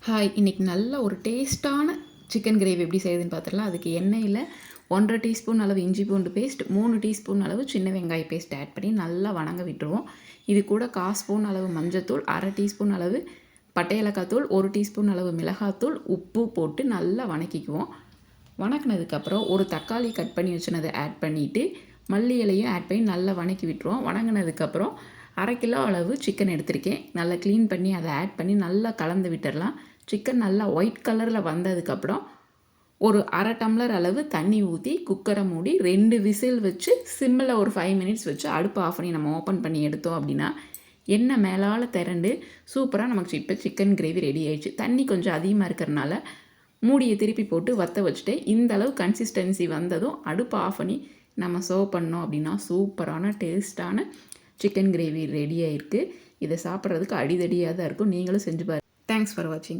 Hi, இன்றைக்கி நல்ல ஒரு டேஸ்ட்டான சிக்கன் கிரேவி எப்படி செய்யுதுன்னு பார்த்துடலாம். அதுக்கு எண்ணெயில் 1.5 டீஸ்பூன் அளவு இஞ்சி பூண்டு பேஸ்ட், 3 டீஸ்பூன் அளவு சின்ன வெங்காய பேஸ்ட் ஆட் பண்ணி நல்லா வணங்க விட்டுருவோம். இது கூட 1/4 ஸ்பூன் அளவு மஞ்சத்தூள், 1/2 டீஸ்பூன் அளவு பட்டை ஏலக்காய் தூள், 1 டீஸ்பூன் அளவு மிளகாத்தூள், உப்பு போட்டு நல்லா வணக்கிக்குவோம். வணக்கினதுக்கப்புறம் ஒரு தக்காளி கட் பண்ணி வச்சுனதை ஆட் பண்ணிவிட்டு மல்லி இலையும் ஆட் பண்ணி நல்லா வணக்கி விட்டுருவோம். வணங்கினதுக்கப்புறம் 1/2 கிலோ அளவு சிக்கன் எடுத்திருக்கேன். நல்லா க்ளீன் பண்ணி அதை ஆட் பண்ணி நல்லா கலந்து விட்டுடலாம். சிக்கன் நல்லா ஒயிட் கலரில் வந்ததுக்கப்புறம் ஒரு 1/2 டம்ளர் அளவு தண்ணி ஊற்றி குக்கரை மூடி 2 விசில் வச்சு சிம்மில் ஒரு 5 மினிட்ஸ் வச்சு அடுப்பு ஆஃப் பண்ணி நம்ம ஓப்பன் பண்ணி எடுத்தோம் அப்படின்னா எண்ணெய் மேலால் திரண்டு சூப்பராக நமக்கு இப்போ சிக்கன் கிரேவி ரெடி ஆயிடுச்சு. தண்ணி கொஞ்சம் அதிகமாக இருக்கிறனால மூடியை திருப்பி போட்டு வற்ற வச்சுட்டு இந்த அளவு கன்சிஸ்டன்சி வந்ததும் அடுப்பு ஆஃப் பண்ணி நம்ம சர்வ் பண்ணோம் அப்படின்னா சூப்பரான டேஸ்ட்டான சிக்கன் கிரேவி ரெடி ஆகிருக்கு. இதை சாப்பிட்றதுக்கு அடிதடியாக தான் இருக்கும். நீங்களும் செஞ்சு பாருங்கள். தேங்க்ஸ் ஃபார் வாட்சிங்.